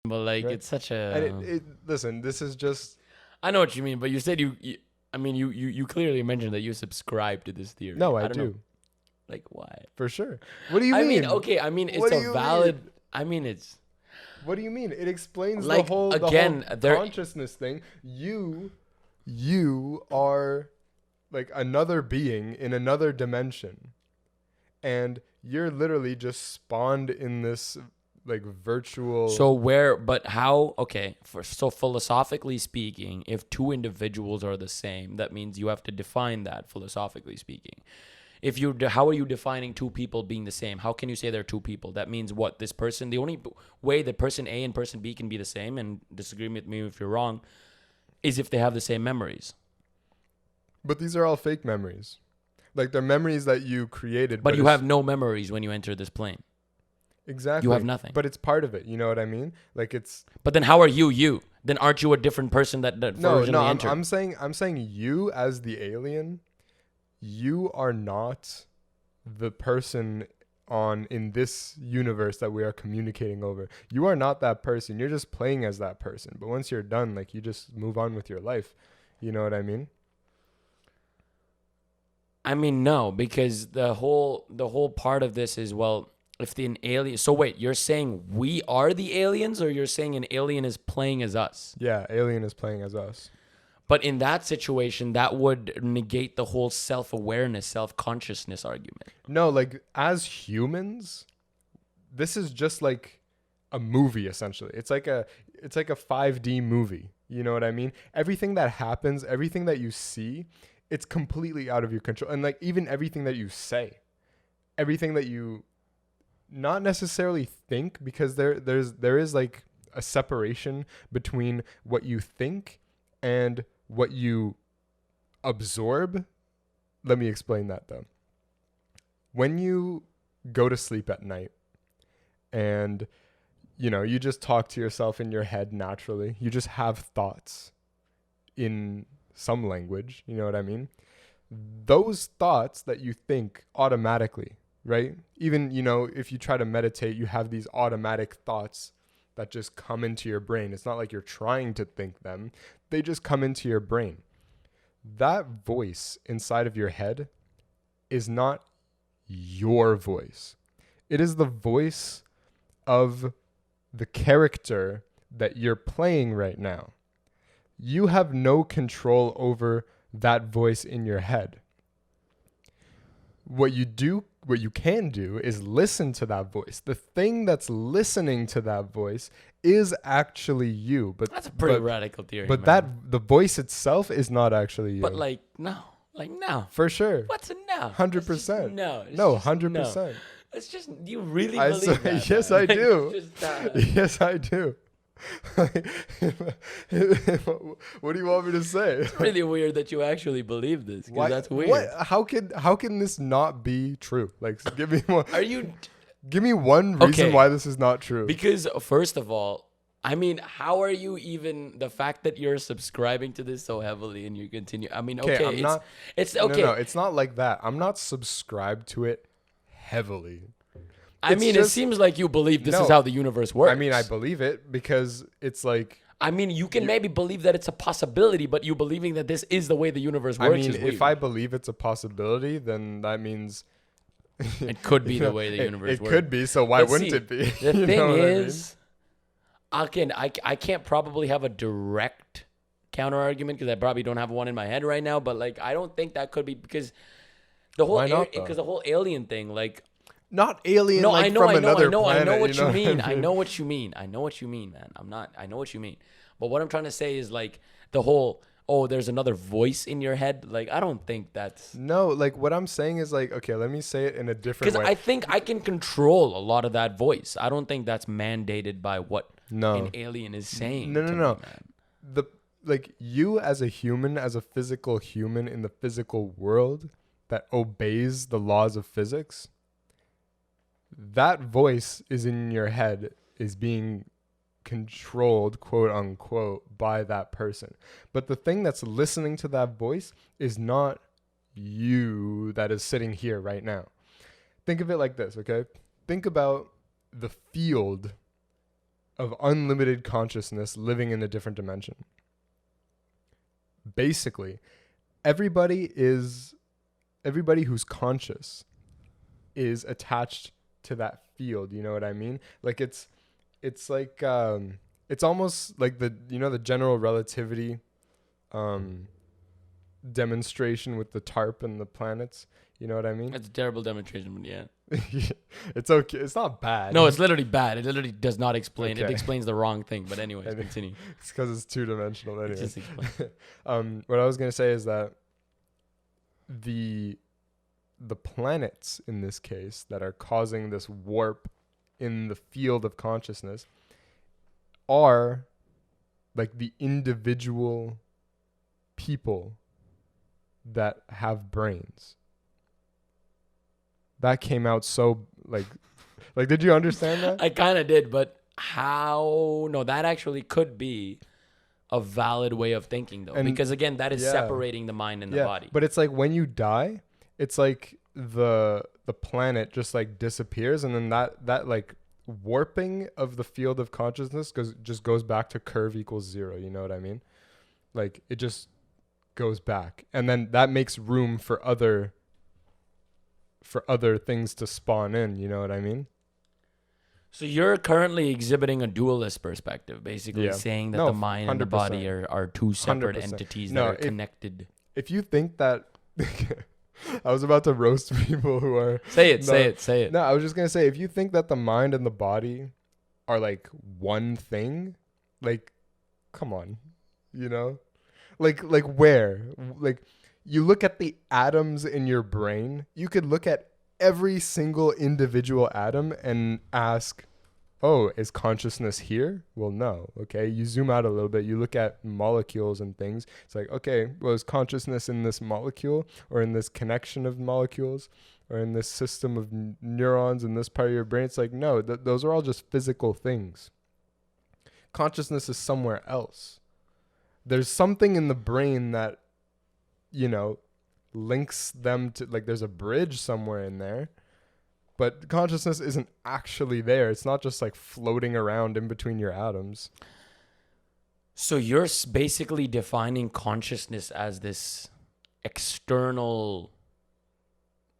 But like, Right. it's such And a. listen, this is just I know what you mean, but you said I mean, you clearly mentioned that you subscribe to this theory. no, I don't do know, like, why? for sure. What do you I mean? mean, okay. I mean, it's What do a you valid. mean? I mean, it's What do you mean? It explains like the whole again. There. consciousness thing. You are like another being in another dimension, and you're literally just spawned in this like virtual. So where, but how? Okay, so philosophically speaking, if two individuals are the same, that means you have to define that philosophically speaking. If how are you defining two people being the same? How can you say they're two people? That means what? This person, the only way that person A and person B can be the same, and disagree with me if you're wrong, is if they have the same memories. But these are all fake memories. Like they're memories that you created. But you it's- have no memories when you enter this plane. exactly. You have nothing. But it's part of it. You know what I mean? Like it's But then how are you you? Then aren't you a different person that originally no. entered? I'm saying you as the alien, you are not the person in this universe that we are communicating over. You are not that person. You're just playing as that person. But once you're done, like you just move on with your life. You know what I mean? I mean, no, because the whole part of this is, well, if an alien. So wait, you're saying we are the aliens, or you're saying an alien is playing as us? Yeah, alien is playing as us. But in that situation, that would negate the whole self-awareness, self-consciousness argument. No, like as humans, this is just like a movie essentially. It's like a 5D movie. You know what I mean? Everything that happens, everything that you see, it's completely out of your control. And like even everything that you say, everything that you not necessarily think, because there is like a separation between what you think and what you absorb. Let me explain that though. When you go to sleep at night and you just talk to yourself in your head naturally, you just have thoughts in some language, you know what I mean? Those thoughts that you think automatically, right? Even, if you try to meditate, you have these automatic thoughts that just come into your brain. It's not like you're trying to think them. They just come into your brain. That voice inside of your head is not your voice. It is the voice of the character that you're playing right now. You have no control over that voice in your head. What you can do is listen to that voice. The thing that's listening to that voice is actually you. But That's a pretty radical theory. But man. the voice itself is not actually you. But no. For sure. What's a no? 100%. No. No, 100%. It's just, do you really I believe say- that? yes, man? I do. It's just, Yes, I do. What do you want me to say? it's really weird that you actually believe this, because Why- that's weird. What? How can this not be true? Like, give me one. Are you... Give me one reason Okay. why this is not true. Because first of all, I mean, how are you even, the fact that you're subscribing to this so heavily and you continue? I mean, okay, I'm not. it's No, okay. no, it's not like that. I'm not subscribed to it heavily. I it's mean, it just- seems like you believe this No. is how the universe works. I mean, I believe it because it's like. I mean, you can maybe believe that it's a possibility, but you believing that this is the way the universe I works mean, is weird. if I believe it's a possibility, then that means It could be you the know, way the universe it works. could be. So why But wouldn't see, it be? The You thing know what I mean? is, I can't probably have a direct counter argument because I probably don't have one in my head right now. But like, I don't think that could be because the whole Why not, though? because the whole alien thing, like. Not alien. No, like I know, from I know, another I know, I know planet, what you know mean. what I know what you mean. I know what you mean, man. I know what you mean. But what I'm trying to say is like the whole, oh, there's another voice in your head. Like, I don't think that's. No, like what I'm saying is like, okay, let me say it in a different Because way. I think I can control a lot of that voice. I don't think that's mandated by what No. an alien is saying. No, to no, me, no. man. The like you as a human, as a physical human in the physical world that obeys the laws of physics, that voice is in your head, is being controlled, quote unquote, by that person. But the thing that's listening to that voice is not you that is sitting here right now. Think of it like this, okay? Think about the field of unlimited consciousness living in a different dimension. Basically, everybody who's conscious is attached to that field, you know what I mean? Like it's like it's almost like the general relativity demonstration with the tarp and the planets, you know what I mean? It's a terrible demonstration, but yeah. It's okay. It's not bad. No, it's literally bad. It literally does not explain. It Okay. explains the wrong thing. But anyways, continue. It's because it's two-dimensional anyway. Just explain. What I was gonna say is that the planets in this case that are causing this warp in the field of consciousness are like the individual people that have brains. That came out so like did you understand that? I kind of did, but how? No, that actually could be a valid way of thinking, though, And- because again, that is yeah. separating the mind and the body. But it's like when you die, it's like the planet just like disappears, and then that like warping of the field of consciousness goes back to curve equals 0. You know what I mean? Like it just goes back, and then that makes room for other things to spawn in. You know what I mean? So you're currently exhibiting a dualist perspective, basically Yeah. saying that No, the mind and the 100%. body are two separate 100%. entities No, that are if- connected. If you think that, I was about to roast people who are. Say it, No. say it. No, I was just gonna say, if you think that the mind and the body are like one thing, like, come on, you know, like where, like, you look at the atoms in your brain, you could look at every single individual atom and ask, oh, is consciousness here? Well, no. Okay. You zoom out a little bit. You look at molecules and things. It's like, okay, well, is consciousness in this molecule or in this connection of molecules or in this system of neurons in this part of your brain? It's like, no, those are all just physical things. Consciousness is somewhere else. There's something in the brain that, you know, links them to, like, there's a bridge somewhere in there. But consciousness isn't actually there. It's not just like floating around in between your atoms. So you're basically defining consciousness as this external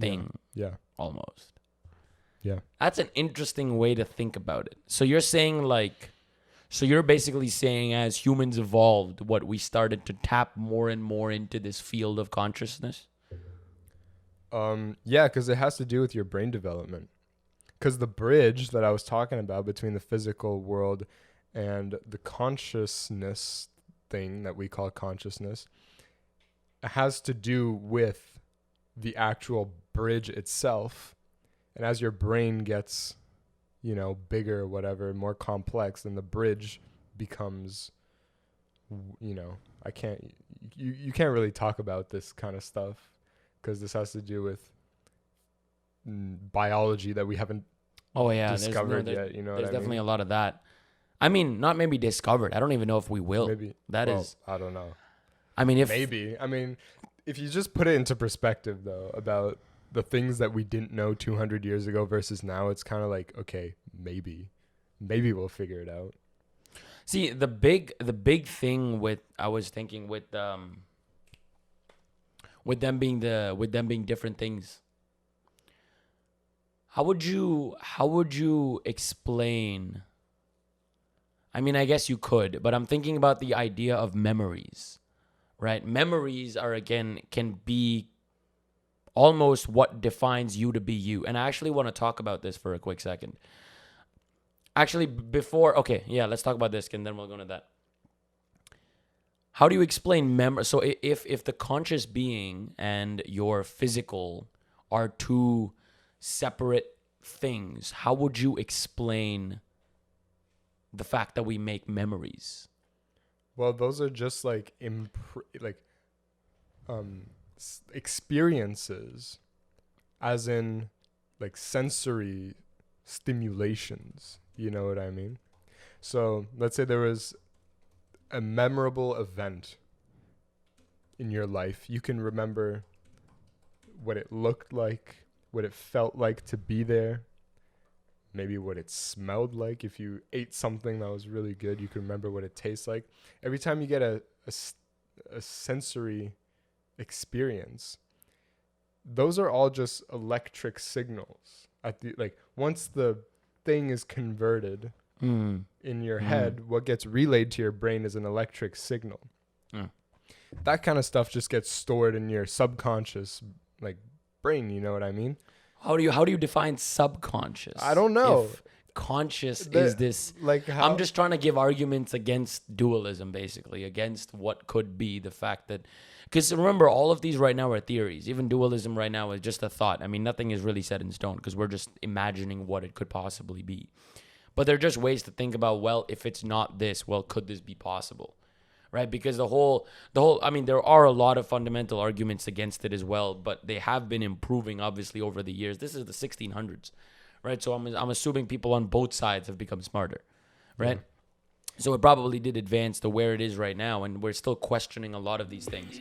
thing, Yeah. almost. Yeah. That's an interesting way to think about it. So you're saying so you're basically saying as humans evolved, what we started to tap more and more into this field of consciousness? Yeah, because it has to do with your brain development. Because the bridge that I was talking about between the physical world and the consciousness thing that we call consciousness has to do with the actual bridge itself. And as your brain gets, you know, bigger or whatever, more complex, then the bridge becomes, you know, you can't really talk about this kind of stuff because this has to do with biology that we haven't discovered yet. You know what there's I definitely mean? a lot of that. I mean, not maybe discovered. I don't even know if we will. Maybe That is. I don't know. I mean, if Maybe. I mean, if you just put it into perspective, though, about the things that we didn't know 200 years ago versus now, it's kind of like, okay, maybe we'll figure it out. See, the big thing with I was thinking with them being different things. How would you explain? I mean, I guess you could, but I'm thinking about the idea of memories, right? Memories can be almost what defines you to be you. And I actually want to talk about this for a quick second. Actually, let's talk about this and then we'll go into that. How do you explain memory? So if the conscious being and your physical are two separate things, how would you explain the fact that we make memories? Well, those are just like experiences, as in like sensory stimulations. You know what I mean? So let's say there was a memorable event in your life. You can remember what it looked like, what it felt like to be there. maybe what it smelled like. If you ate something that was really good, you can remember what it tastes like. Every time you get a sensory experience, those are all just electric signals. Like once the thing is converted in your head, what gets relayed to your brain is an electric signal. That kind of stuff just gets stored in your subconscious like brain, you know what I mean? How do you define subconscious? I don't know. If conscious is this, like how, I'm just trying to give arguments against dualism, basically, against what could be the fact that, because remember, all of these right now are theories. Even dualism right now is just a thought. I mean, nothing is really set in stone because we're just imagining what it could possibly be. But they're just ways to think about, well, if it's not this, well, could this be possible? Right? Because the whole, I mean, there are a lot of fundamental arguments against it as well, but they have been improving, obviously, over the years. This is the 1600s, right? So I'm assuming people on both sides have become smarter, right? Yeah. So it probably did advance to where it is right now, and we're still questioning a lot of these things.